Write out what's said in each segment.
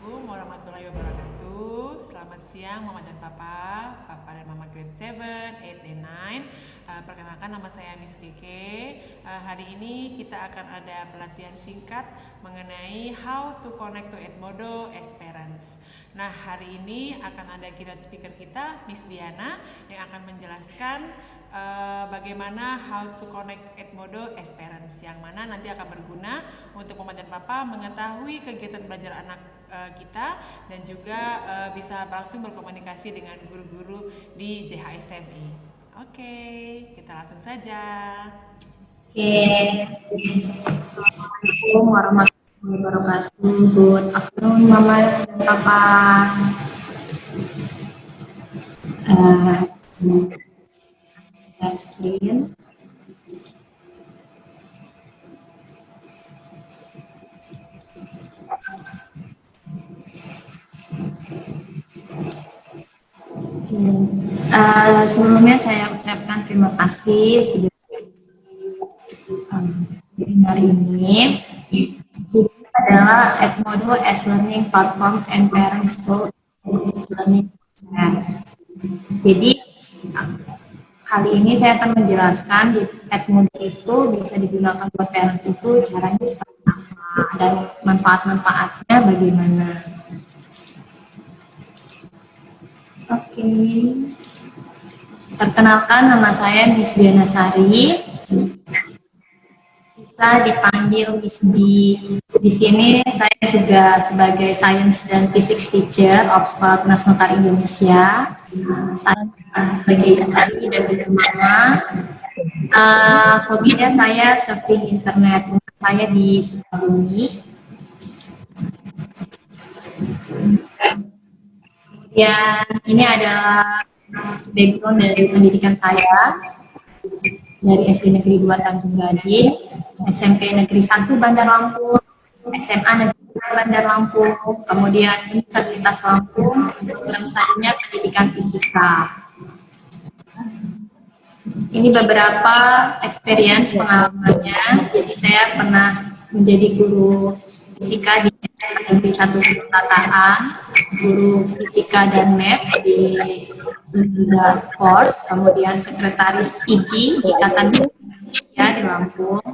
Assalamualaikum warahmatullahi wabarakatuh. Selamat siang Mama dan Papa dan Mama grade 7, 8, dan 9. Perkenalkan nama saya Miss Keke. Hari ini kita akan ada pelatihan singkat mengenai how to connect to Edmodo as parents. Nah, hari ini akan ada keynote speaker kita, Miss Diana, yang akan menjelaskan bagaimana how to connect Edmodo as parents, yang mana nanti akan berguna untuk Mama dan Papa mengetahui kegiatan belajar anak kita dan juga bisa langsung berkomunikasi dengan guru-guru di JHSTMI. Oke, kita langsung saja. Assalamualaikum warahmatullahi wabarakatuh. Good afternoon, Mama dan Papa. Screen. Sebelumnya saya ucapkan terima kasih sudah hari ini. Jadi adalah Edmodo as Learning Platform and Parents Role Learning Process. Jadi kali ini saya akan menjelaskan Edmodo itu bisa digunakan buat parents itu caranya seperti apa dan manfaat-manfaatnya bagaimana. Oke. Perkenalkan, nama saya Miss Diana Sari. Bisa dipanggil Miss D. Di sini saya juga sebagai Science dan Physics Teacher of Sekolah Tunas Mekar Indonesia. Saya sebagai istri dan juga mama. Hobinya saya surfing internet. Saya di Sukabumi. Kemudian ini adalah background dari pendidikan saya dari SD Negeri 2 Tanjung Gading, SMP Negeri 1 Bandar Lampung, SMA Negeri 2 Bandar Lampung, kemudian Universitas Lampung, program studinya pendidikan fisika. Ini beberapa experience pengalamannya. Jadi saya pernah menjadi guru fisika di Negeri 1 Tataan, guru fisika dan math di course, kemudian sekretaris IGI Ikatan Indonesia di Lampung.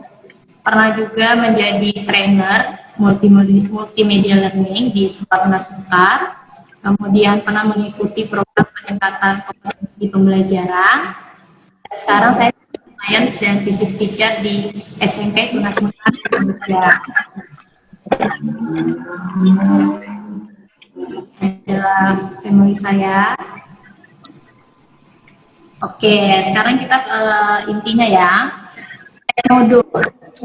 Pernah juga menjadi trainer multimedia learning di Sekolah Tunas Mekar. Kemudian pernah mengikuti program peningkatan kompetensi pembelajaran. Dan sekarang saya Science dan Physics Teacher di SMP Tunas Mekar Indonesia. Adalah family saya. Oke, sekarang kita ke intinya ya. Edmodo.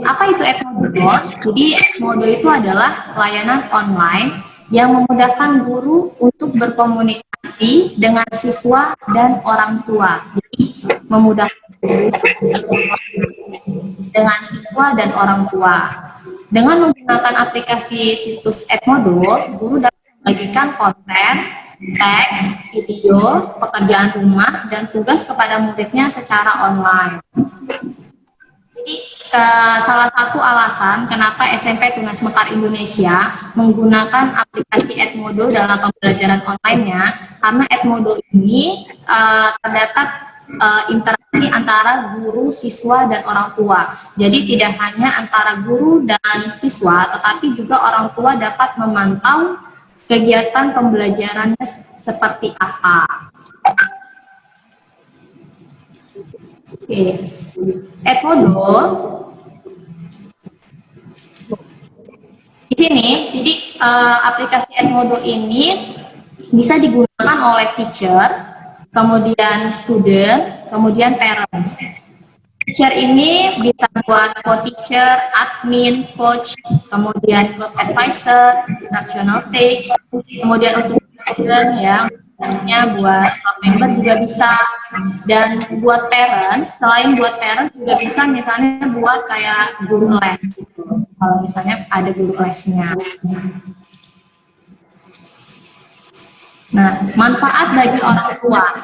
Apa itu Edmodo? Jadi Edmodo itu adalah layanan online yang memudahkan guru untuk berkomunikasi dengan siswa dan orang tua. Jadi memudahkan guru dengan siswa dan orang tua. Dengan menggunakan aplikasi situs Edmodo, guru dapat membagikan konten, teks, video, pekerjaan rumah, dan tugas kepada muridnya secara online. Jadi salah satu alasan kenapa SMP Tunas Mekar Indonesia menggunakan aplikasi Edmodo dalam pembelajaran online-nya, karena Edmodo ini terdapat interaksi antara guru, siswa, dan orang tua. Jadi tidak hanya antara guru dan siswa, tetapi juga orang tua dapat memantau kegiatan pembelajarannya seperti apa. Oke. Edmodo di sini, jadi aplikasi Edmodo ini bisa digunakan oleh teacher, kemudian student, kemudian parents. Teacher ini bisa buat co-teacher, admin, coach, kemudian club advisor, instructional text, kemudian untuk student ya, buat member juga bisa, dan buat parents, selain buat parents juga bisa misalnya buat kayak guru les, kalau misalnya ada guru lesnya. Nah, manfaat bagi orang tua.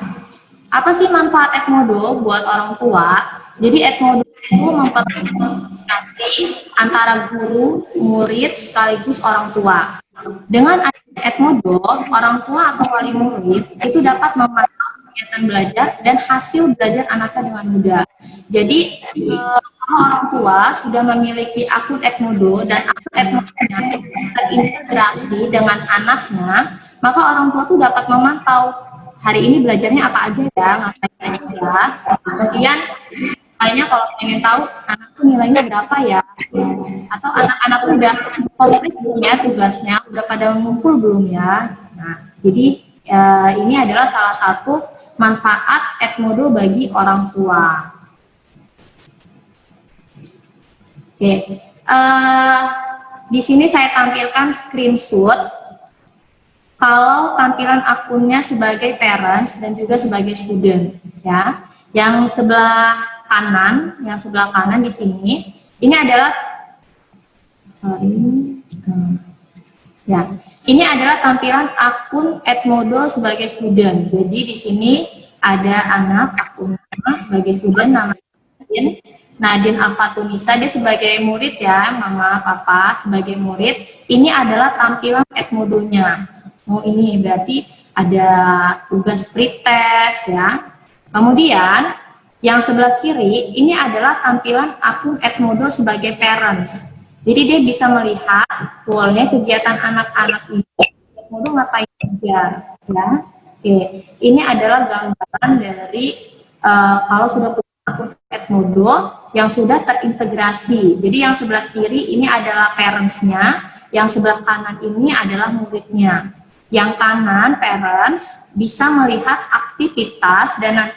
Apa sih manfaat Edmodo buat orang tua? Jadi Edmodo itu memperkomunikasi antara guru, murid, sekaligus orang tua. Dengan adanya Edmodo, orang tua atau wali murid itu dapat memantau kegiatan belajar dan hasil belajar anaknya dengan mudah. Jadi, kalau orang tua sudah memiliki akun Edmodo dan akun Edmodonya terintegrasi dengan anaknya, maka orang tua tuh dapat memantau hari ini belajarnya apa aja ya, ngapain aja ya. Kemudian kayaknya kalau pengen tahu anak tuh nilainya berapa ya, atau anak-anak udah komplit belum ya tugasnya, udah pada ngumpul belum ya. Nah, jadi ini adalah salah satu manfaat Edmodo bagi orang tua. Oke, di sini saya tampilkan screenshot kalau tampilan akunnya sebagai parents dan juga sebagai student, ya. Yang sebelah kanan di sini, ini adalah ini adalah tampilan akun Edmodo sebagai student. Jadi di sini ada anak akunnya sebagai student namanya Nadine Alfatunisa, dia sebagai murid ya, mama papa sebagai murid. Ini adalah tampilan Edmodonya. Oh, ini berarti ada tugas pretest ya. Kemudian yang sebelah kiri ini adalah tampilan akun Edmodo sebagai parents. Jadi dia bisa melihat boleh kegiatan anak-anak ini Edmodo ngapain aja ya. Oke, ini adalah gambaran dari kalau sudah punya akun Edmodo yang sudah terintegrasi. Jadi yang sebelah kiri ini adalah parents-nya, yang sebelah kanan ini adalah muridnya. Yang kanan parents bisa melihat aktivitas dan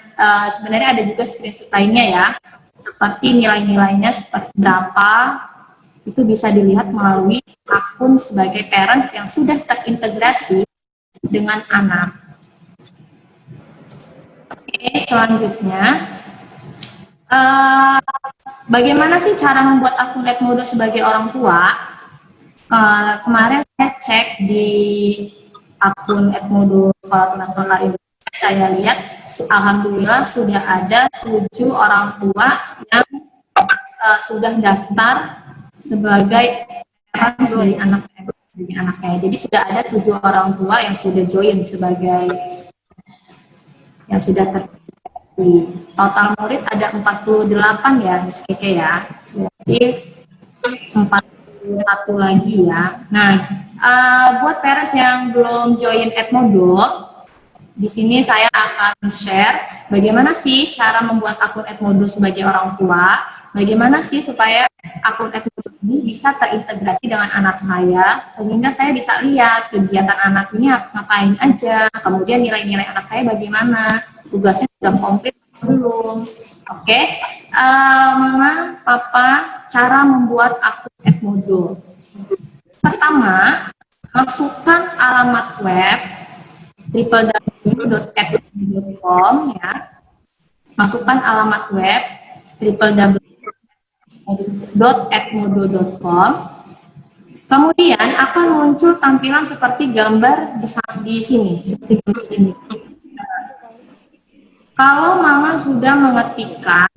sebenarnya ada juga screenshot lainnya ya, seperti nilai-nilainya seperti berapa, itu bisa dilihat melalui akun sebagai parents yang sudah terintegrasi dengan anak. Oke, selanjutnya bagaimana sih cara membuat akun Edmodo sebagai orang tua? Kemarin saya cek di akun Edmodo Sekolah Tunas Mekar Indonesia, saya lihat alhamdulillah sudah ada 7 orang tua yang sudah daftar sebagai parents dari anaknya. Jadi sudah ada 7 orang tua yang sudah join sebagai yang sudah terintegrasi. Total murid ada 48 ya, Miss Keke ya. Jadi 41 lagi ya. Nah, buat parents yang belum join Edmodo, di sini saya akan share bagaimana sih cara membuat akun Edmodo sebagai orang tua, bagaimana sih supaya akun Edmodo ini bisa terintegrasi dengan anak saya, sehingga saya bisa lihat kegiatan anak ini ngapain aja, kemudian nilai-nilai anak saya bagaimana, tugasnya sudah komplit belum. Oke, Mama, Papa, cara membuat akun Edmodo. Pertama, masukkan alamat web www.edmodo.com ya. Masukkan alamat web www.edmodo.com. Kemudian akan muncul tampilan seperti gambar di sini, seperti ini. Kalau Mama sudah mengetikkan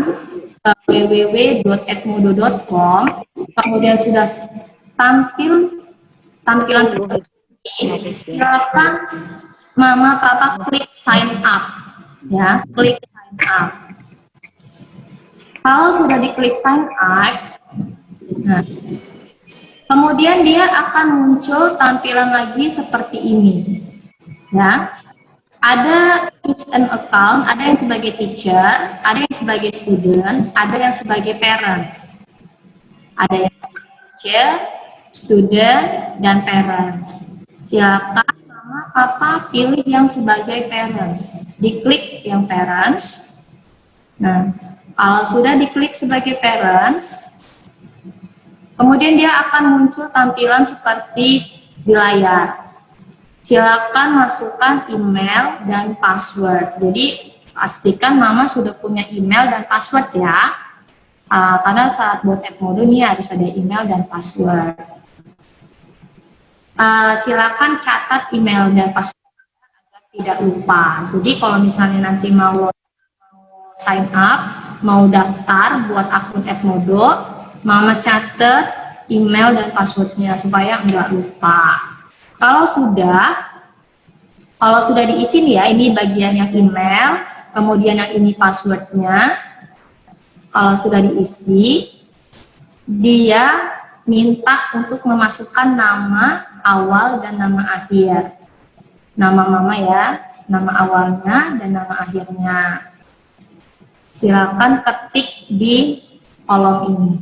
www.edmodo.com, kemudian sudah tampilan seperti ini, silakan Mama Papa klik sign up ya, klik sign up. Kalau sudah diklik sign up, nah, kemudian dia akan muncul tampilan lagi seperti ini ya. Ada choose an account, ada yang sebagai teacher, ada yang sebagai student, ada yang sebagai parents. Ada yang teacher, student, dan parents. Silakan Mama Papa pilih yang sebagai parents. Diklik yang parents. Nah, kalau sudah diklik sebagai parents, kemudian dia akan muncul tampilan seperti di layar. Silakan masukkan email dan password. Jadi pastikan Mama sudah punya email dan password ya. Karena saat buat Edmodo ini harus ada email dan password. Silakan catat email dan password agar tidak lupa. Jadi kalau misalnya nanti mau sign up, mau daftar buat akun Edmodo, Mama catat email dan passwordnya supaya nggak lupa. Kalau sudah diisi nih ya, ini bagian yang email, kemudian yang ini passwordnya. Kalau sudah diisi, dia minta untuk memasukkan nama awal dan nama akhir. Nama mama ya, nama awalnya dan nama akhirnya. Silakan ketik di kolom ini.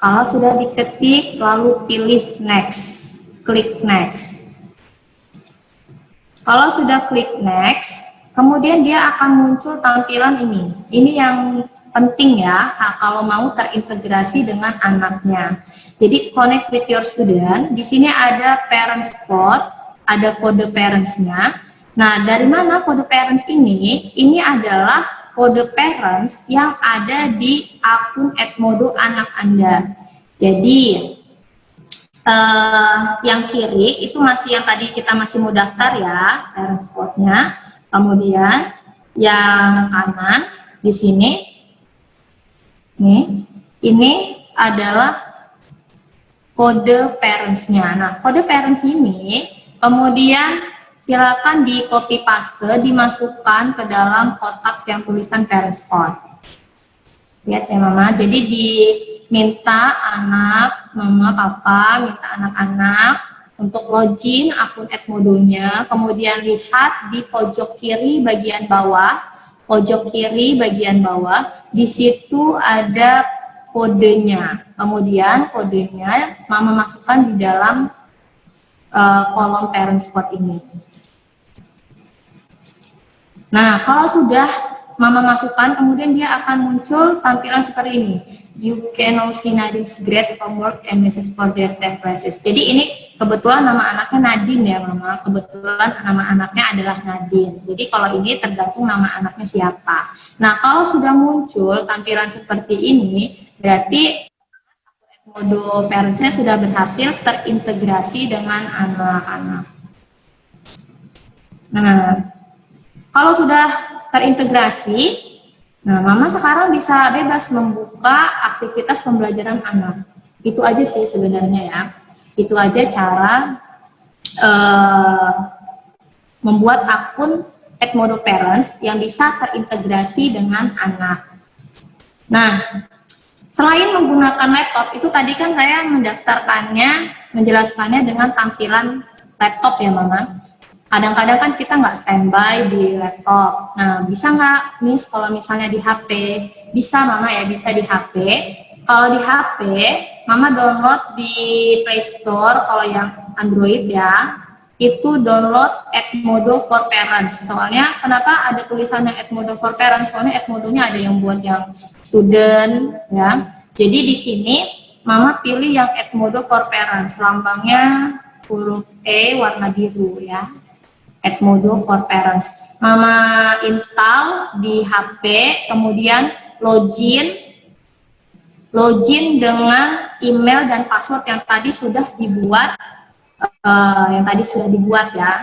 Kalau sudah diketik, lalu pilih next, klik next. Kalau sudah klik next, kemudian dia akan muncul tampilan ini. Ini yang penting ya, kalau mau terintegrasi dengan anaknya. Jadi connect with your student, di sini ada parent spot, ada kode parentsnya. Nah, dari mana kode parents ini? Ini adalah kode parents yang ada di akun Edmodo anak Anda. Jadi yang kiri itu masih yang tadi kita masih mau daftar ya, parent spotnya. Kemudian yang kanan di sini, nih, ini adalah kode parentsnya. Nah, kode parents ini kemudian silakan di copy paste, dimasukkan ke dalam kotak yang tulisan parent spot. Lihat ya mama, jadi diminta anak, mama, papa, minta anak-anak untuk login akun Edmodo-nya, kemudian lihat di pojok kiri bagian bawah, di situ ada kodenya, kemudian kodenya mama masukkan di dalam kolom parent spot ini. Nah, kalau sudah mama masukkan, kemudian dia akan muncul tampilan seperti ini. You can now see Nadine's great homework and message for their 10 classes. Jadi ini kebetulan nama anaknya Nadine ya mama. Kebetulan nama anaknya adalah Nadine. Jadi kalau ini tergantung nama anaknya siapa. Nah, kalau sudah muncul tampilan seperti ini, berarti Edmodo Parentsnya sudah berhasil terintegrasi dengan anak-anak. Nah, kalau sudah terintegrasi, nah mama sekarang bisa bebas membuka aktivitas pembelajaran anak. Itu aja sih sebenarnya ya. Itu aja cara membuat akun Edmodo Parents yang bisa terintegrasi dengan anak. Nah, selain menggunakan laptop, itu tadi kan saya menjelaskannya dengan tampilan laptop ya mama. Kadang-kadang kan kita nggak standby di laptop. Nah, bisa nggak, Miss, kalau misalnya di HP? Bisa, Mama ya, bisa di HP. Kalau di HP, Mama download di Play Store, kalau yang Android ya, itu download Edmodo for Parents. Soalnya, kenapa ada tulisannya Edmodo for Parents? Soalnya Edmodo-nya ada yang buat yang student, ya. Jadi di sini, Mama pilih yang Edmodo for Parents. Lambangnya huruf E warna biru ya. Edmodo for Parents. Mama install di HP, kemudian login dengan email dan password yang tadi sudah dibuat, ya.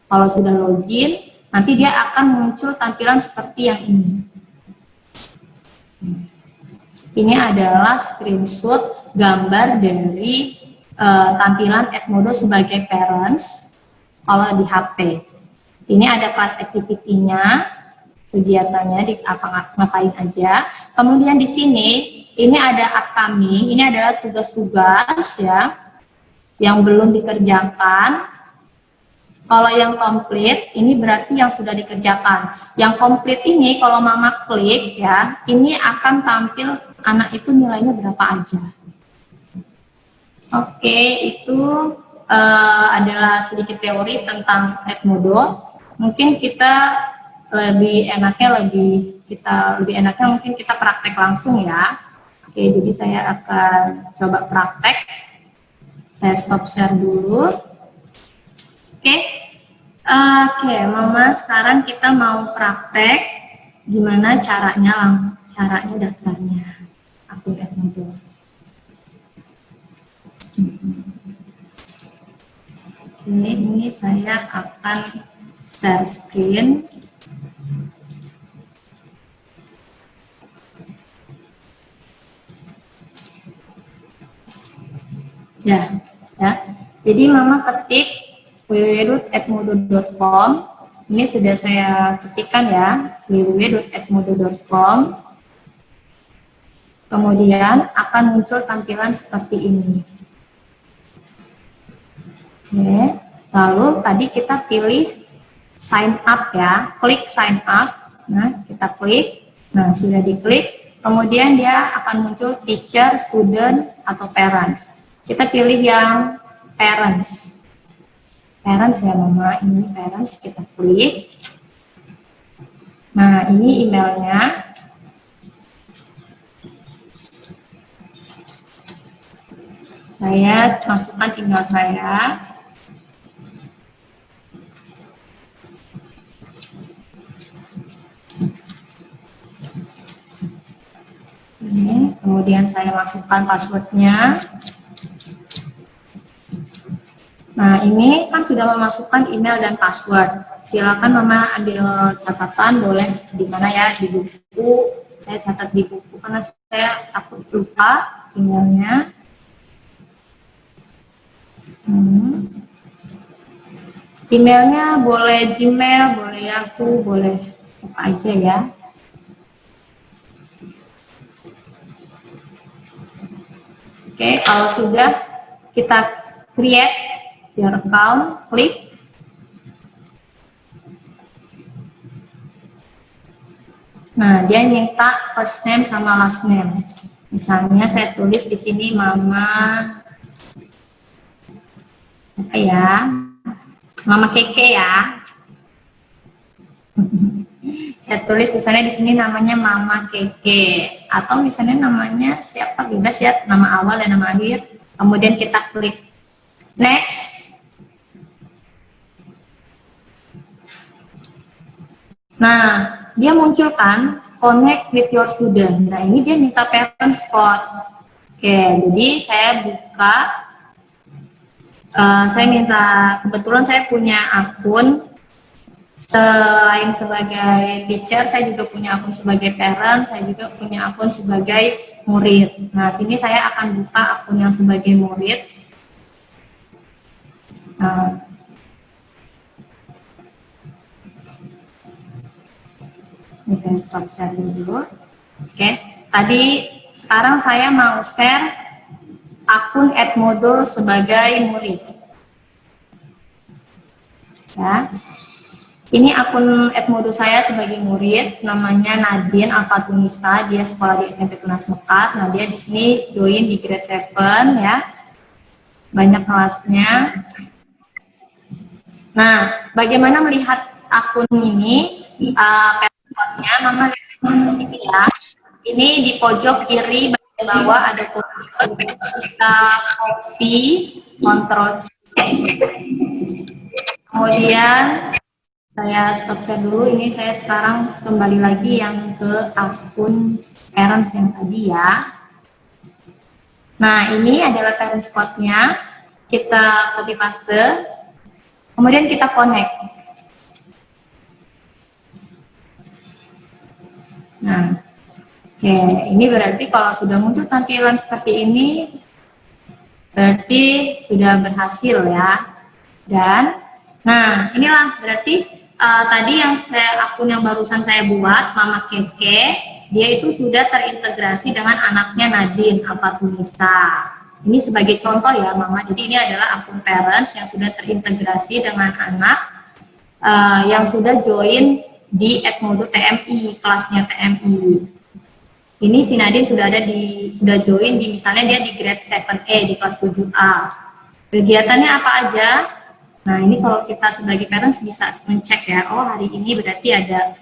Kalau sudah login, nanti dia akan muncul tampilan seperti yang ini. Ini adalah screenshot gambar dari tampilan Edmodo sebagai parents. Kalau di HP, ini ada kelas activity-nya, kegiatannya di ngapain aja. Kemudian di sini, ini ada upcoming, ini adalah tugas-tugas ya, yang belum dikerjakan. Kalau yang komplit, ini berarti yang sudah dikerjakan. Yang komplit ini, kalau mama klik ya, ini akan tampil anak itu nilainya berapa aja. Oke, itu adalah sedikit teori tentang Edmodo. Mungkin kita lebih enaknya mungkin kita praktek langsung ya. Oke, jadi saya akan coba praktek. Saya stop share dulu. Oke, Mama, sekarang kita mau praktek gimana caranya daftarnya akun Edmodo. Ini saya akan share screen. Ya. Jadi Mama ketik www.edmodo.com. Ini sudah saya ketikkan ya, www.edmodo.com. Kemudian akan muncul tampilan seperti ini. Oke, lalu tadi kita pilih sign up ya, klik sign up. Nah, kita klik. Nah, sudah diklik. Kemudian dia akan muncul teacher, student, atau parents. Kita pilih yang parents. Parents ya Mama, ini parents, kita klik. Nah, ini emailnya. Saya masukkan email saya. Ini, kemudian saya masukkan passwordnya. Nah, ini kan sudah memasukkan email dan password. Silakan Mama ambil catatan, boleh di mana ya, di buku. Saya catat di buku karena saya takut lupa emailnya. Emailnya boleh Gmail, boleh Yahoo, boleh apa aja ya. Oke, kalau sudah kita create your account, klik. Nah, dia minta first name sama last name. Misalnya saya tulis di sini Mama apa ya? Mama Keke ya. Saya tulis misalnya di sini namanya Mama Keke, atau misalnya namanya siapa, bebas ya, nama awal dan nama akhir. Kemudian kita klik next. Nah, dia munculkan connect with your student. Nah, ini dia minta parent spot. Oke, jadi saya buka. Saya minta, kebetulan saya punya akun, selain sebagai teacher, saya juga punya akun sebagai parent, saya juga punya akun sebagai murid. Nah, sini saya akan buka akun yang sebagai murid. Ini saya stop share dulu. Oke, tadi sekarang saya mau share akun Edmodo sebagai murid. Ya. Ini akun Edmodo saya sebagai murid, namanya Nadine Alfatunista, dia sekolah di SMP Tunas Mekar. Nah, dia di sini join di grade 7 ya. Banyak kelasnya. Nah, bagaimana melihat akun ini? Passwordnya Mama lihat ini ya. Ini di pojok kiri bagian bawah ada password. Kita copy, Ctrl C. Kemudian saya stop share dulu. Ini saya sekarang kembali lagi yang ke akun parents yang tadi ya. Nah, ini adalah parent spot-nya. Kita copy paste. Kemudian kita connect. Nah, oke, ini berarti kalau sudah muncul tampilan seperti ini, berarti sudah berhasil ya. Dan, nah inilah berarti tadi yang akun yang barusan saya buat, Mama Keke, dia itu sudah terintegrasi dengan anaknya Nadine Alfatunisa. Ini sebagai contoh ya Mama, jadi ini adalah akun parents yang sudah terintegrasi dengan anak yang sudah join di Edmodo TMI, kelasnya TMI. Ini si Nadine sudah join di, misalnya dia di grade 7A, di kelas 7A. Kegiatannya apa aja? Nah, ini kalau kita sebagai parents bisa mencek ya, oh hari ini berarti ada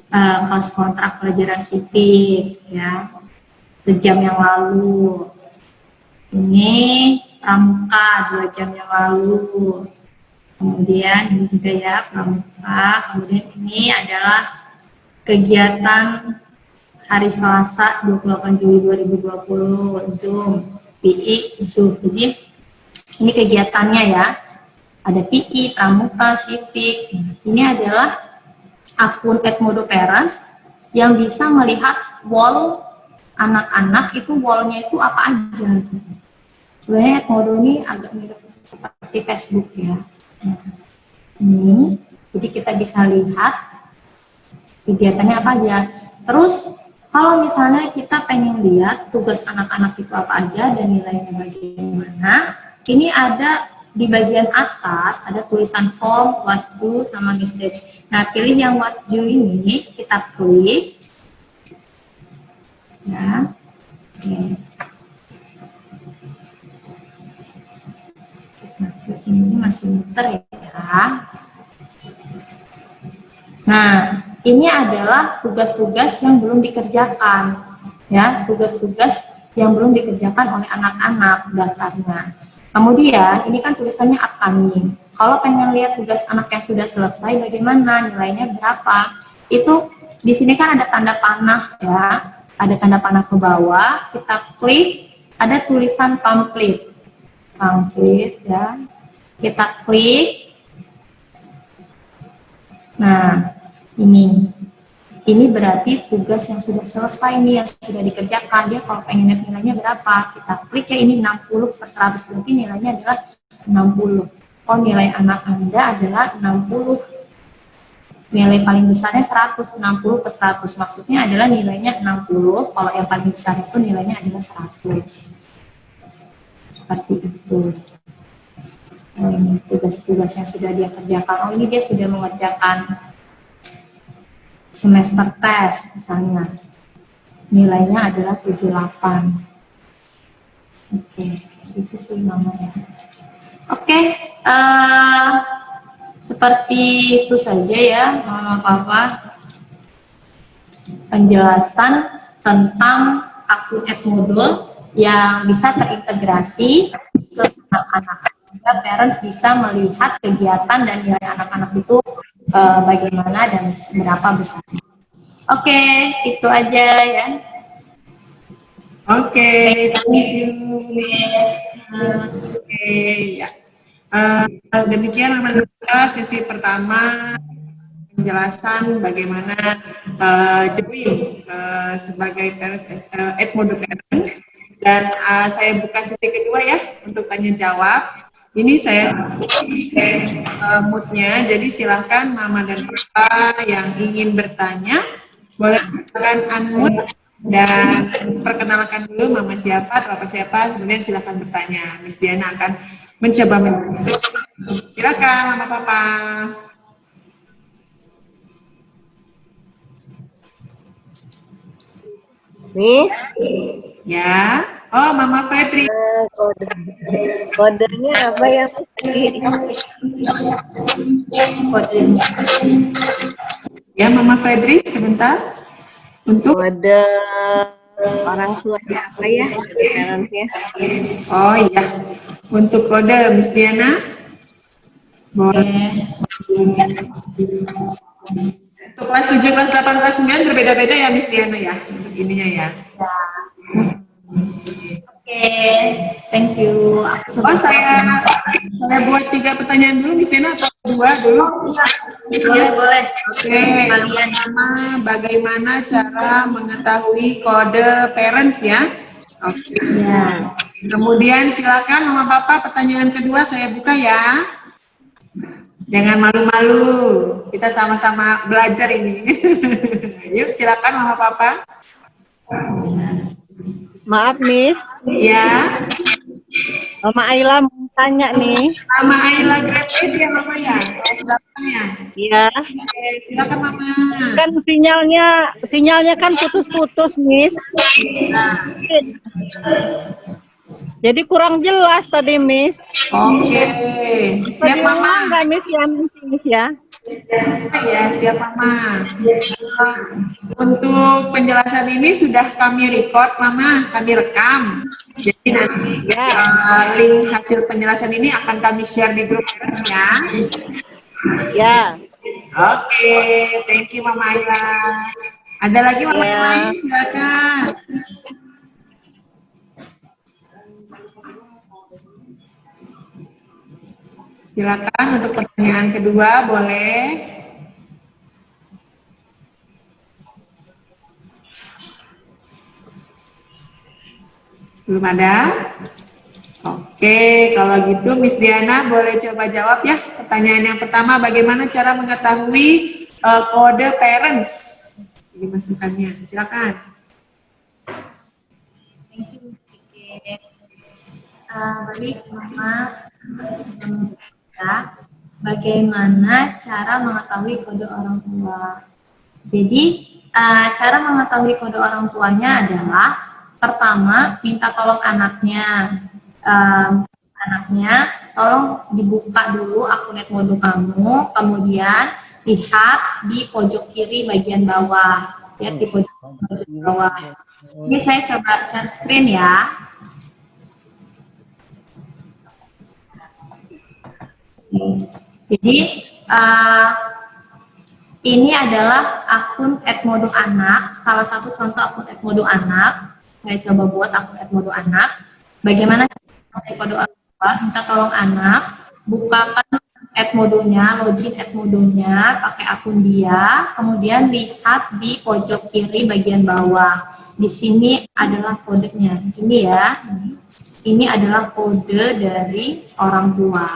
kelas kontrak pelajaran sipil ya, sejam yang lalu. Ini pramuka 2 jam yang lalu. Kemudian ini juga ya pramuka. Kemudian ini adalah kegiatan hari Selasa 28 Juli 2020 Zoom, PI Zoom. Jadi ini kegiatannya ya. Ada PI, pramuka, sipik. Ini adalah akun Edmodo Parents yang bisa melihat wall anak-anak itu, wallnya itu apa aja. Sebenarnya Edmodo ini agak mirip seperti Facebook ya. Nah, ini, jadi kita bisa lihat kegiatannya apa aja. Terus kalau misalnya kita pengen lihat tugas anak-anak itu apa aja dan nilainya bagaimana, ini ada di bagian atas ada tulisan form, what do, sama message. Nah, pilih yang what do ini, kita klik. Ya, oke. Ini masih muter ya. Nah, ini adalah tugas-tugas yang belum dikerjakan, ya, tugas-tugas yang belum dikerjakan oleh anak-anak daftarnya. Kemudian, ini kan tulisannya upcoming. Kalau pengen lihat tugas anak yang sudah selesai, bagaimana, nilainya berapa? Itu di sini kan ada tanda panah, ya, ada tanda panah ke bawah. Kita klik, ada tulisan complete, ya. Kita klik. Nah, ini berarti tugas yang sudah selesai nih, yang sudah dikerjakan. Dia kalau pengen lihat nilainya berapa, kita klik ya, ini 60/100, berarti nilainya adalah 60. Oh, nilai anak Anda adalah 60. Nilai paling besarnya 100, 60/100. Maksudnya adalah nilainya 60, kalau yang paling besar itu nilainya adalah 100. Seperti itu. Oh, ini tugas-tugas yang sudah dia kerjakan. Oh, ini dia sudah mengerjakan semester tes misalnya. Nilainya adalah 78. Oke, itu sih namanya. Oke, seperti itu saja ya, Mama Papa, penjelasan tentang akun Edmodo yang bisa terintegrasi ke anak-anak, sehingga parents bisa melihat kegiatan dan nilai anak-anak itu bagaimana dan berapa besarnya. Oke, itu aja ya. Oke, thank you. Oke, ya. Demikian anak-anak sesi pertama penjelasan bagaimana join sebagai parents Edmodo Parents, dan saya buka sesi kedua ya untuk tanya jawab. Ini saya moodnya, jadi silahkan Mama dan Papa yang ingin bertanya boleh silakan unmute dan perkenalkan dulu Mama siapa atau Papa siapa, kemudian silahkan bertanya. Miss Diana akan mencoba menjawab. Silakan Mama Papa. Miss? Ya. Oh, Mama Febri. Kodenya apa ya? Ya, Mama Febri, sebentar. Untuk Kode orang tuanya apa ya? Parentsnya. Oh iya. Untuk kode Miss Diana. Boleh. Untuk kelas 7, kelas 8, kelas 9 berbeda-beda ya Miss Diana ya. Untuk ininya ya. Oke, thank you. Aku coba saya buat 3 pertanyaan dulu Miss Diana atau 2 dulu? Boleh. Oke. Pertama, bagaimana cara mengetahui kode parents ya? Oke. Ya. Kemudian silakan Mama Papa, pertanyaan kedua saya buka ya. Jangan malu-malu, kita sama-sama belajar ini. Yuk silakan Mama Papa. Maaf, Miss. Ya. Mama Ayla mau tanya nih. Mama Ayla grade 8 ya Mama ya? Ya. Iya. Oke, silakan Mama. Kan sinyalnya kan putus-putus, Miss. Jadi kurang jelas tadi, Miss. Oke. Siap Mama. Enggak, Miss ya, Miss ya. Ya, siap Mama. Untuk penjelasan ini sudah kami record Mama, kami rekam. Jadi nanti link hasil penjelasan ini akan kami share di grup ya. Ya. Oke, thank you Mama Ayla. Ada lagi Mama yang lain, silakan. Silakan untuk pertanyaan kedua, boleh. Belum ada? Oke. Oke, kalau gitu Miss Diana boleh coba jawab ya. Pertanyaan yang pertama, bagaimana cara mengetahui kode parents? Ini masukannya, silakan. Thank you, Miss Kiki. Baik, Mama. Ya, bagaimana cara mengetahui kode orang tua? Jadi, cara mengetahui kode orang tuanya adalah pertama, minta tolong anaknya. Anaknya, tolong dibuka dulu akun Edmodo kamu, kemudian lihat di pojok kiri bagian bawah. Lihat di pojok bagian bawah. Ini saya coba share screen ya. Jadi, ini adalah akun Edmodo Anak, salah satu contoh akun Edmodo Anak. Saya coba buat akun Edmodo Anak. Bagaimana cara kode orang tua? Minta tolong anak, bukakan Edmodonya, login Edmodonya, pakai akun dia, kemudian lihat di pojok kiri bagian bawah. Di sini adalah kodenya. Ini ya, ini adalah kode dari orang tua.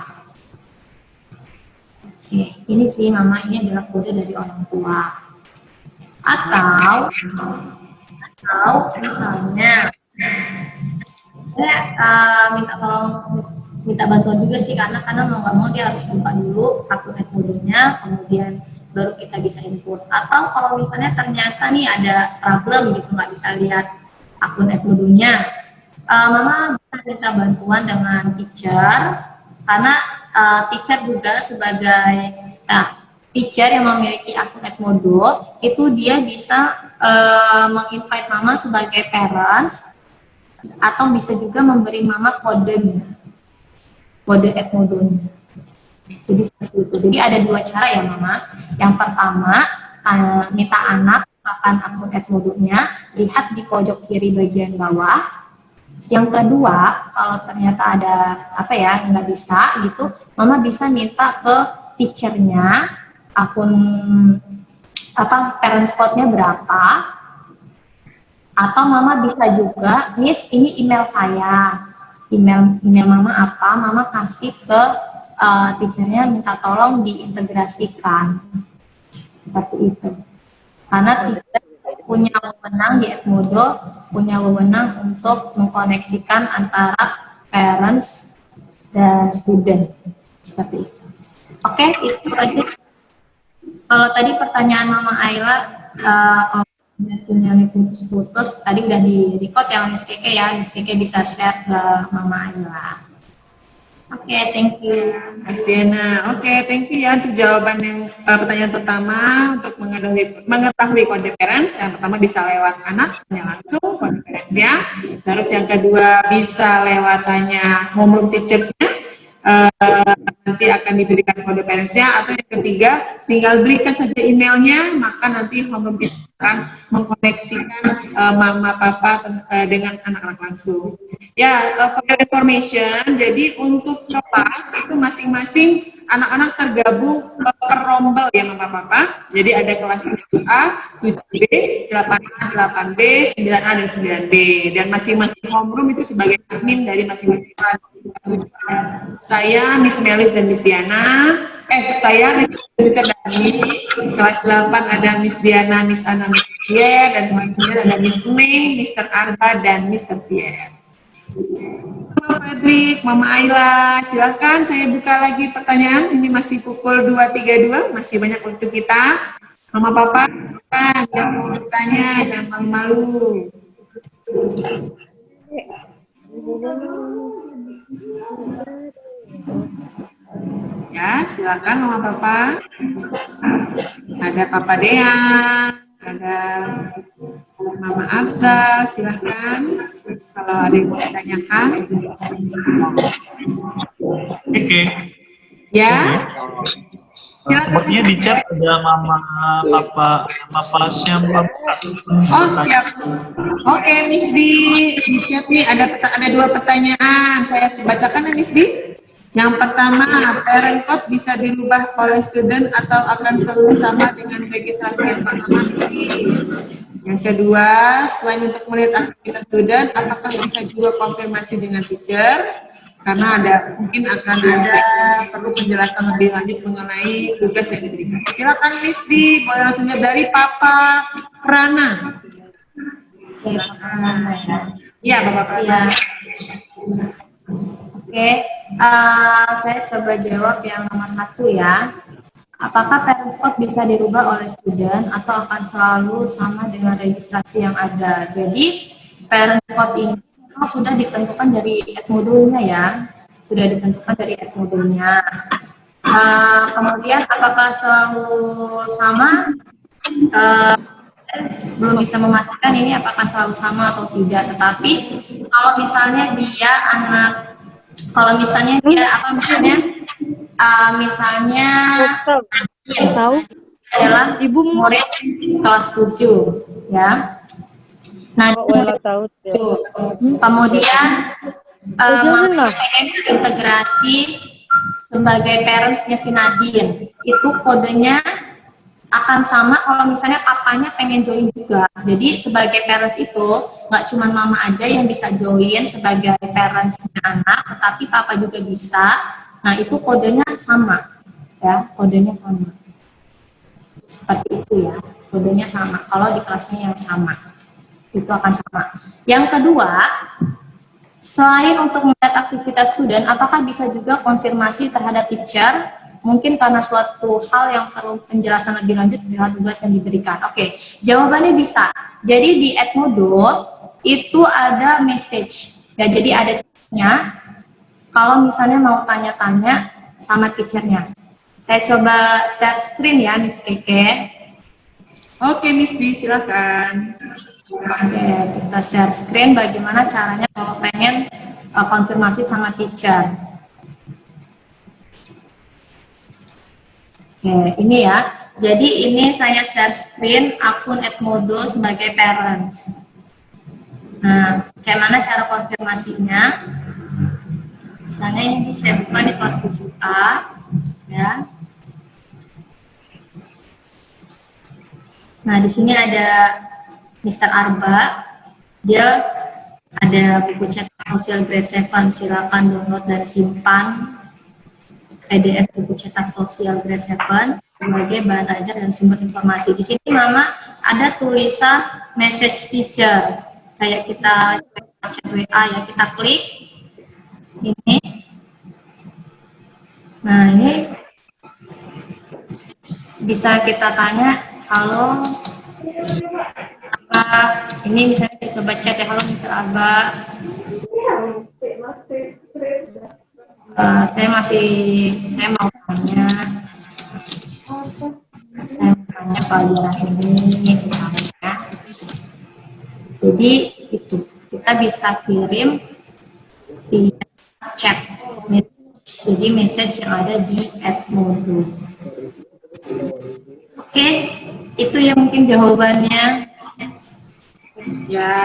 Oke, ini sih Mama, ini adalah kode dari orang tua. Atau misalnya saya minta bantuan juga sih karena mau nggak mau dia harus buka dulu akun Edmodonya, kemudian baru kita bisa input. Atau kalau misalnya ternyata nih ada problem gitu, nggak bisa lihat akun Edmodonya, Mama bisa minta bantuan dengan teacher, karena teacher juga sebagai teacher yang memiliki akun Edmodo, itu dia bisa menginvite Mama sebagai parents, atau bisa juga memberi Mama kode Edmodonya. Jadi seperti itu. Jadi ada dua cara ya Mama. Yang pertama, minta anak bukakan akun Edmodonya, lihat di pojok kiri bagian bawah. Yang kedua, kalau ternyata ada nggak bisa gitu, Mama bisa minta ke teachernya akun parent spotnya berapa, atau Mama bisa juga, Miss ini email saya, email Mama apa, Mama kasih ke teachernya, minta tolong diintegrasikan, seperti itu. Karena teacher punya wewenang di Edmodo, punya wewenang untuk mengkoneksikan antara parents dan student, seperti itu. Oke, itu tadi. Kalau tadi pertanyaan Mama Ayla, sinyalnya putus-putus, tadi udah di-record ya Miss Keke ya, Miss Keke bisa share ke Mama Ayla. Oke, thank you. Mas Diana, oke, thank you ya untuk jawaban yang pertanyaan pertama untuk mengetahui kode parents. Yang pertama bisa lewat anaknya langsung kode parents ya. Terus yang kedua bisa lewat tanya homeroom teachers-nya. Nanti akan diberikan kode parents-nya, atau yang ketiga tinggal berikan saja emailnya, maka nanti homeroom teacher akan mengkoneksikan mama papa dengan anak-anak langsung. Ya, for your information, jadi untuk kelas itu masing-masing anak-anak tergabung per rombel ya mama papa. Jadi ada kelas 7A, 7B, 8A, 8B, 9A, dan 9B. Dan masing-masing homeroom itu sebagai admin dari masing-masing kelas. Saya Miss Melis dan Miss Diana. Saya Miss Dani. Kelas 8 ada Miss Diana, Miss Ana, Miss Pierre, dan kelas 9 ada Miss Mei, Mr. Arba, dan Mr. Pierre. Mama Fredrik, Mama Ayla, silahkan saya buka lagi pertanyaan. Ini masih pukul 2.32, masih banyak waktu kita. Mama Papa, yang mau bertanya, jangan malu-malu. Ya, silakan Mama Papa. Ada Papa Dea, ada Mama Afsal, silahkan. Kalau ada yang mau ditanyakan. Oke. Ya. Sepertinya di chat ada Mama Papa Syam Pamungkas. Oh, siap. Oke, Miss Di chat nih ada dua pertanyaan. Saya bacakan ya Miss Di. Yang pertama, parent code bisa dirubah oleh student atau akan selalu sama dengan registrasi yang pertama Miss Di? Yang kedua, selain untuk melihat aktivitas student, apakah bisa juga konfirmasi dengan teacher? karena mungkin akan ada perlu penjelasan lebih lanjut mengenai tugas yang diberikan. Silakan Miss Di, boleh langsung jawab dari Papa Prana. Iya, Bapak Prana. Oke, saya coba jawab yang nomor 1 ya. Apakah parents code bisa dirubah oleh student atau akan selalu sama dengan registrasi yang ada? Jadi parents code ini memang sudah ditentukan dari edmodulnya ya, sudah ditentukan dari edmodulnya. Kemudian apakah selalu sama? Belum bisa memastikan ini apakah selalu sama atau tidak. Tetapi kalau misalnya dia misalnya Tahu? adalah Ibu murid kelas 7 ya. Nah, tahu. kemudian Jangan lah. integrasi sebagai parentsnya si Nadine itu kodenya akan sama kalau misalnya papanya pengen join juga. Jadi sebagai parents itu nggak cuma mama aja yang bisa join sebagai parentsnya anak, tetapi papa juga bisa. Nah itu kodenya sama, ya kodenya sama. Seperti itu ya, kodenya sama. Kalau di kelasnya yang sama, itu akan sama. Yang kedua, selain untuk melihat aktivitas student, apakah bisa juga konfirmasi terhadap teacher? Mungkin karena suatu hal yang perlu penjelasan lebih lanjut terhadap tugas yang diberikan. Oke, jawabannya bisa. Jadi di Edmodo itu ada message. Ya, jadi ada teachernya. Kalau misalnya mau tanya-tanya sama teachernya. Saya coba share screen ya, Miss Keke. Oke, Miss Di, silakan. Oke, kita share screen bagaimana caranya kalau pengen konfirmasi sama teacher. Oke, ini ya. Jadi ini saya share screen akun Edmodo sebagai parents. Nah, kayak mana cara konfirmasinya? Misalnya ini saya buka di kelas 7A, ya. Nah, di sini ada Mr. Arba. Dia ada buku cetak sosial grade 7, silakan download dan simpan. PDF buku cetak sosial grade 7 sebagai bahan ajar dan sumber informasi. Di sini Mama ada tulisan message teacher. Kayak kita chat WA ya, kita klik ini. Nah, ini bisa kita tanya, halo, apa ini misalnya saya coba chat ya, halo Mr. Arba. Saya mau tanya pelajaran ini misalnya. Jadi itu kita bisa kirim di chat, jadi message yang ada di Edmodo. Oke, itu yang mungkin jawabannya. Ya,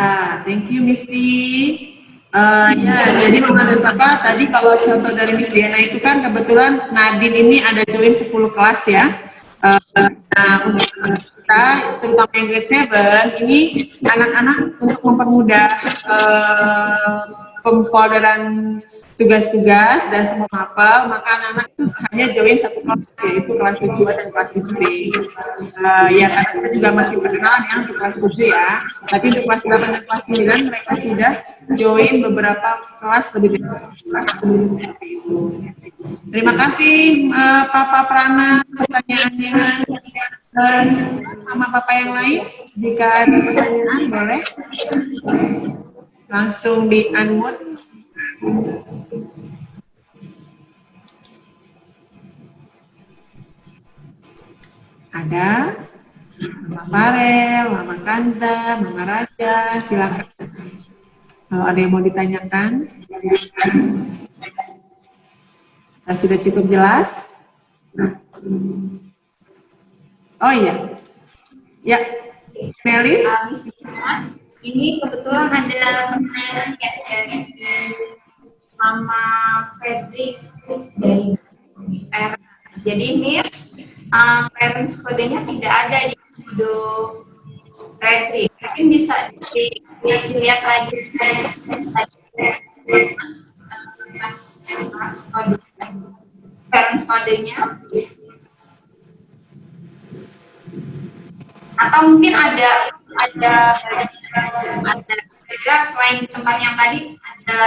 thank you, Miss Di. Ya, jadi Mama dan Papa tadi kalau contoh dari Miss Diana itu kan kebetulan Nadine ini ada join 10 kelas ya. Nah, untuk kita, terutama yang grade 7, ini anak-anak untuk mempermudah pemfolderan tugas-tugas dan semua hafal, maka anak-anak itu hanya join 1 kelas, yaitu kelas 7A dan kelas 7B. Ya, karena kita juga masih perkenalan ya untuk kelas 7 ya. Tapi untuk kelas 8 dan kelas 9 mereka sudah join beberapa kelas lebih dari itu. Terima kasih Papa Prana pertanyaannya. Sama Papa yang lain, jika ada pertanyaan boleh langsung di unmute. Ada Mama Farel, Mama Kanza, Mama Raja, silakan. Kalau ada yang mau ditanyakan, sudah cukup jelas? Oh iya, ya, Melis. Ini kebetulan ada pertanyaan dari Mama Fredrik dari parents. Jadi Miss, parents kodenya tidak ada di Modo Fredrik. Mungkin bisa dilihat lagi. parents code-nya, atau mungkin ada kira selain di tempat yang tadi ada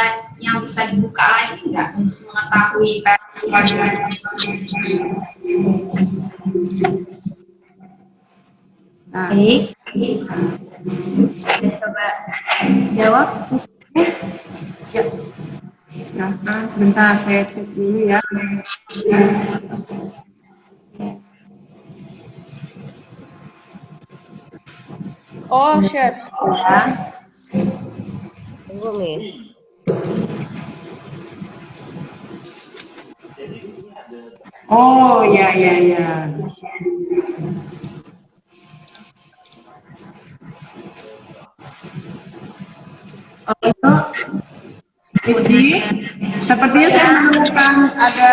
yang bisa dibuka lagi nggak untuk mengetahui parents code-nya? Baik, coba jawab. Ya. Silahkan, sebentar saya cek dulu ya. Oh, sure. Ya. Tunggu, Miss. Oh, ya, ya, ya. Oh itu Miss Di, sepertinya saya menemukan ada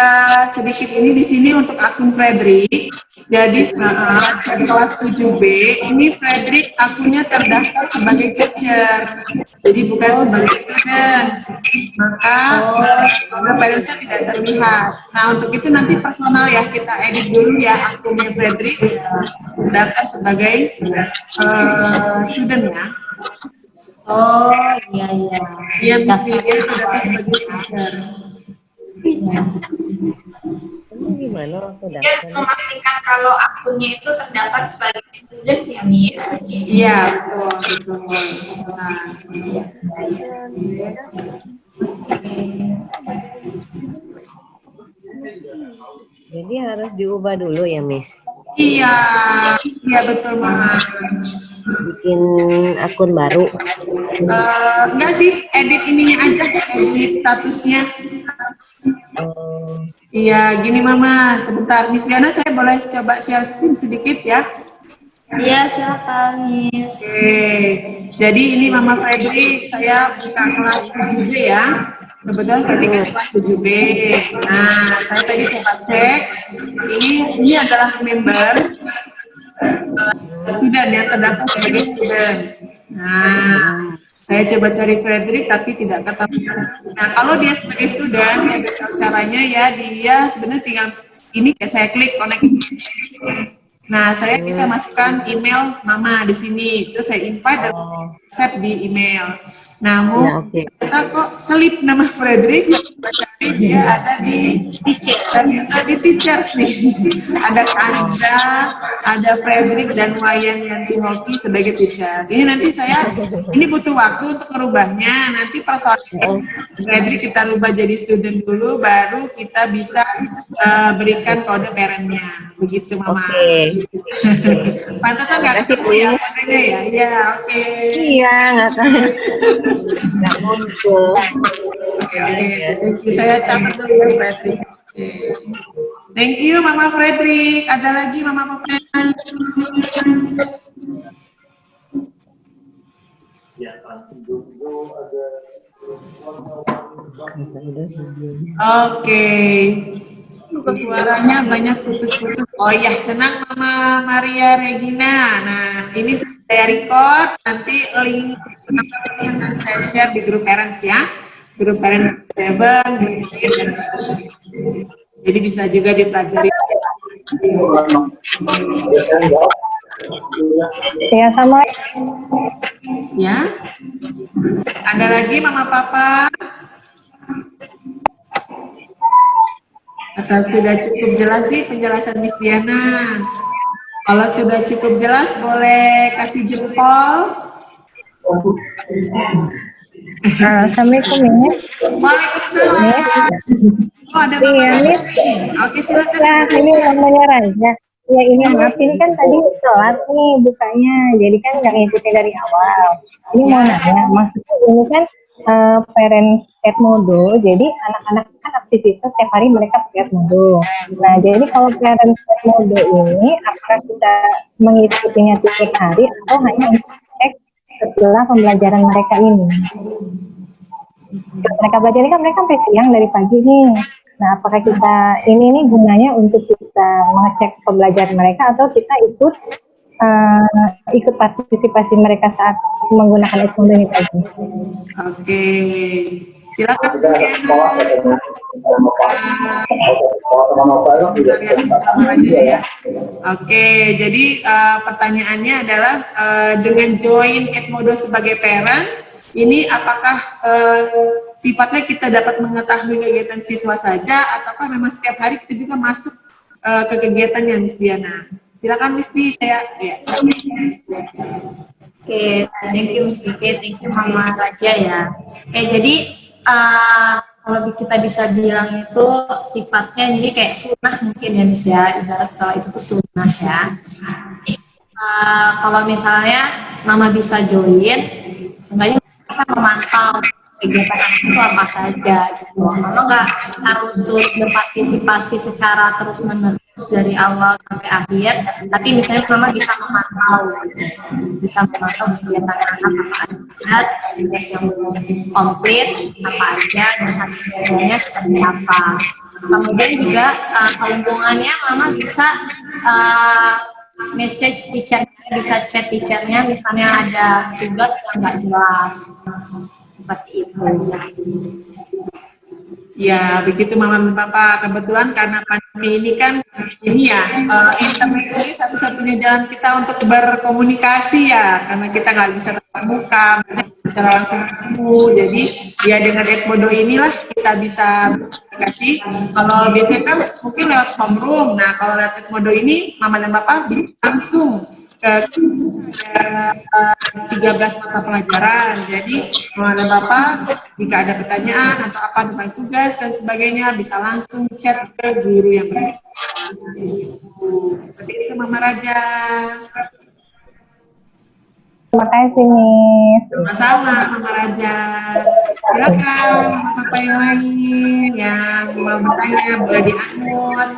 sedikit ini di sini untuk akun Fredrik. Jadi saat kelas 7B, ini Fredrik akunnya terdaftar sebagai teacher, jadi bukan sebagai student. Maka parentsnya tidak terlihat. Nah untuk itu nanti personal ya, kita edit dulu ya akunnya Fredrik, terdaftar sebagai student ya. oh iya iya. Iya, Miss Di, dia terdaftar sebagai teacher. Kamu gimana waktu Dia harus daftar? memastikan kalau akunnya itu terdaftar sebagai student ya, Mir. Iya, betul, betul. Nah, Jadi harus diubah dulu ya, Miss. iya, iya betul Mama. Bikin akun baru. Enggak sih, edit ininya aja, edit statusnya. Iya, gini Mama, sebentar. Miss Diana, saya boleh coba share screen sedikit ya? Iya silakan, Miss. Oke, jadi ini Mama Fredrik, saya buka kelas 7B ya. Kebetulan Fredrik kan kelas 7B. Nah, saya tadi coba cek, ini adalah member student yang terdaftar sebagai student. Nah, saya coba cari Fredrik tapi tidak ketemu. Nah, kalau dia sebagai student, saya kasih tahu caranya ya, dia sebenarnya tinggal ini saya klik connect. Nah, saya bisa masukkan email Mama di sini, terus saya invite dan accept di email. Namun, Ya, oke. kita kok selip nama Fredrik, tapi dia ada di teachers nih. Ada Kanza, ada Fredrik dan Wayan Yanti Hoki sebagai teacher. Ini nanti ini butuh waktu untuk merubahnya. Nanti persoalan Fredrik kita rubah jadi student dulu, baru kita bisa berikan kode parentnya. Begitu Mama. Oke. Pantesan nggak Terima kasih, ketemu ya Bu. kodenya ya? Iya, oke. Iya, nggak tahu. Nggak muncul. Oke, thank you. Saya catat dulu ya Fredrik. Oke. Thank you Mama Fredrik. Ada lagi Mama Fredrik? Oke. Suaranya banyak putus-putus. Oh iya, tenang Mama Maria Regina. Nah, ini sudah saya record. Nanti link akan saya share di grup parents ya. Grup parents 7. Jadi bisa juga dipelajari. Ya sama. Ya. Ada lagi Mama Papa? Atau sudah cukup jelas nih penjelasan Miss Diana? Kalau sudah cukup jelas, boleh kasih jempol. Assalamualaikum ya. Waalaikumsalam. Oh, ada Mama Iya, Raja Miss. nih. Oke, silakan. Ya, ini namanya Raja. Ya ini maaf, ini kan tadi telat nih bukanya, jadi kan nggak ngikutin dari awal. Ini mau nanya, maksudnya ini kan parent Edmodo, jadi anak-anak kan aktivitas setiap hari mereka pakai Edmodo. Nah, jadi kalau parent Edmodo ini, apakah kita mengikutinya tiap hari atau hanya untuk cek setelah pembelajaran mereka ini? Mereka belajar ini kan mereka sampai siang dari pagi nih. Nah, apakah kita ini gunanya untuk kita mengecek pembelajaran mereka atau kita ikut partisipasi mereka saat menggunakan Edmodo ini tadi? Oke. Silakan Miss Diana. Kita lihat di selama aja ya. Oke, jadi pertanyaannya adalah dengan join Edmodo sebagai parents, ini apakah sifatnya kita dapat mengetahui kegiatan siswa saja, ataukah memang setiap hari kita juga masuk ke kegiatannya, Miss Diana? Silakan Miss Di, Oke, thank you Miss Kiki, thank you Mama Raja ya. Oke, jadi kalau kita bisa bilang itu sifatnya jadi kayak sunnah mungkin ya Miss ya, ibarat kalau itu tuh sunnah ya. Kalau misalnya Mama bisa join, seenggaknya bisa memantau kegiatan itu apa saja gitu. Mama nggak harus turut berpartisipasi secara terus-menerus dari awal sampai akhir, tapi misalnya Mama bisa memantau, gitu. Bisa memantau kegiatan anak apa aja, tugas yang belum komplit apa aja, dan hasilnya seperti apa. Kemudian juga hubungannya Mama bisa message teachernya, bisa chat teachernya, misalnya ada tugas yang nggak jelas, seperti itu. ya, begitu Mama dan Papa. Kebetulan karena pandemi ini kan, ini ya, internet ini satu-satunya jalan kita untuk berkomunikasi ya, karena kita nggak bisa tatap muka, bisa langsung ketemu. Jadi ya dengan Edmodo inilah kita bisa berkomunikasi. Kalau biasanya kan mungkin lewat homeroom. Nah, kalau lewat Edmodo ini, Mama dan Papa bisa langsung ke 13 mata pelajaran. Jadi Mama dan Papa jika ada pertanyaan atau apa tentang tugas dan sebagainya bisa langsung chat ke guru yang bersangkutan. Seperti itu Mama Raja. Terima kasih, Miss. Sama-sama Mama Raja. Silakan Mama Papa yang lain yang mau bertanya boleh di-unmute.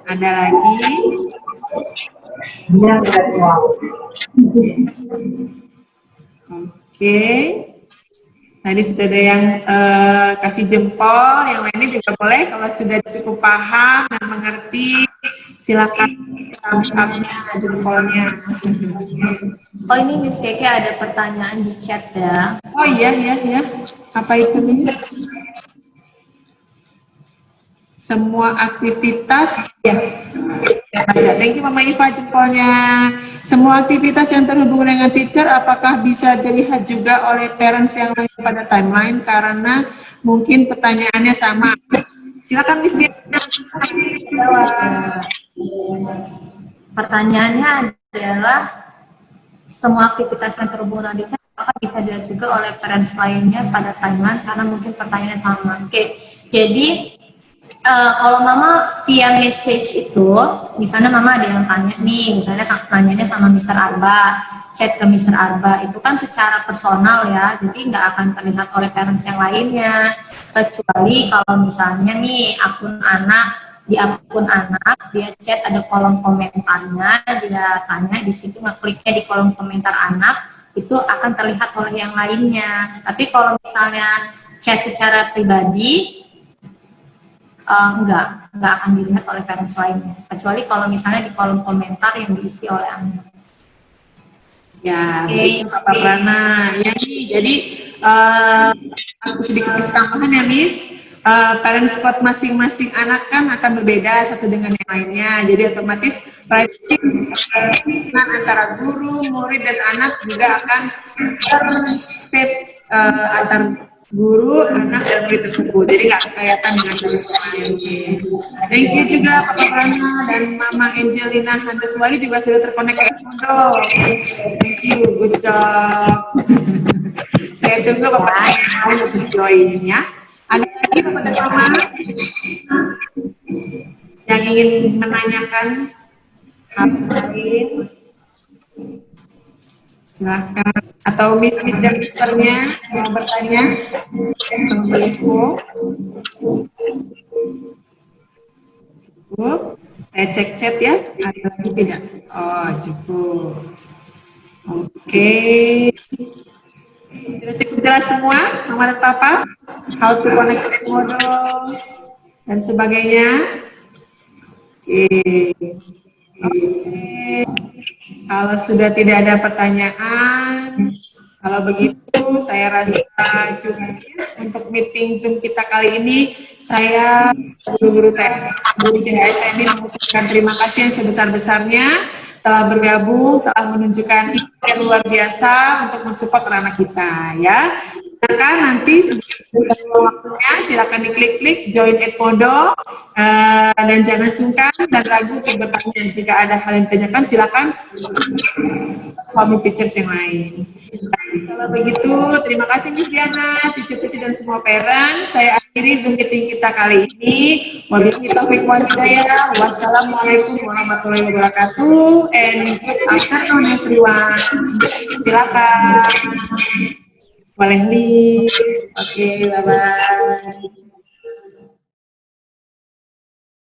Ada lagi? Oke. Tadi sudah ada yang kasih jempol, yang lainnya juga boleh. Kalau sudah cukup paham dan mengerti, silakan thumbs up-nya, jempolnya. Oh ini Miss Keke ada pertanyaan di chat ya. Oh iya. Apa itu Miss? Semua aktivitas ya. Baca. Thank you Mama Iva jempolnya. Semua aktivitas yang terhubung dengan teacher apakah bisa dilihat juga oleh parents yang lain pada timeline karena mungkin pertanyaannya sama. Silakan Miss Diana. Pertanyaannya adalah semua aktivitas yang terhubung dengan teacher apakah bisa dilihat juga oleh parents lainnya pada timeline karena mungkin pertanyaannya sama. Oke. Jadi kalau Mama via message itu, misalnya Mama ada yang tanya nih, misalnya nanyanya sama Mr. Arba, chat ke Mr. Arba, itu kan secara personal ya, jadi nggak akan terlihat oleh parents yang lainnya, kecuali kalau misalnya nih di akun anak, dia chat ada kolom komentarnya, dia tanya di situ, ngekliknya di kolom komentar anak, itu akan terlihat oleh yang lainnya. Tapi kalau misalnya chat secara pribadi, enggak akan dilihat oleh parents lainnya, kecuali kalau misalnya di kolom komentar yang diisi oleh anak. Ya, begitu Bapak Prana. Ya nih, jadi aku sedikit kasih tambahan ya Miss. Parent spot masing-masing anak kan akan berbeda satu dengan yang lainnya. Jadi otomatis privacy antara guru, murid dan anak juga akan ter-save antar guru, anak, dan murid tersebut. Jadi nggak kelihatan dengan yang lain. Thank you juga Papa Prana dan Mama Angelina Handeswari juga sudah terkonek ke Edmodo. Thank you, good job. Saya tunggu Papa Prana untuk join ya. Ada lagi Papa dan Mama yang ingin menanyakan hal lain? Silahkan. Atau Miss dan Misternya mau bertanya? Assalamualaikum. Cukup. Saya cek chat ya. Ada lagi tidak? Oh, cukup. Oke. Sudah cukup jelas semua, Mama dan Papa? How to connect to Edmodo dan sebagainya. Oke. Kalau sudah tidak ada pertanyaan, Kalau begitu, saya rasa cukup ya untuk meeting Zoom kita kali ini. Saya guru-guru guru THS ini mengucapkan terima kasih yang sebesar-besarnya telah bergabung, telah menunjukkan yang luar biasa untuk mensupport anak kita ya. Silakan nanti waktunya silakan diklik-klik join Edmodo dan jangan sungkan dan ragu untuk bertanya. Jika ada hal yang ditanyakan silakan kami teachers yang lain. Kalau begitu, terima kasih Miss Diana, cucu-cucu dan semua parent. Saya akhiri Zoom meeting kita kali ini. Wabillahi taufiq wal hidayah. Wassalamualaikum warahmatullahi wabarakatuh. And good afternoon everyone. Silakan. Boleh nih. Oke, bye-bye.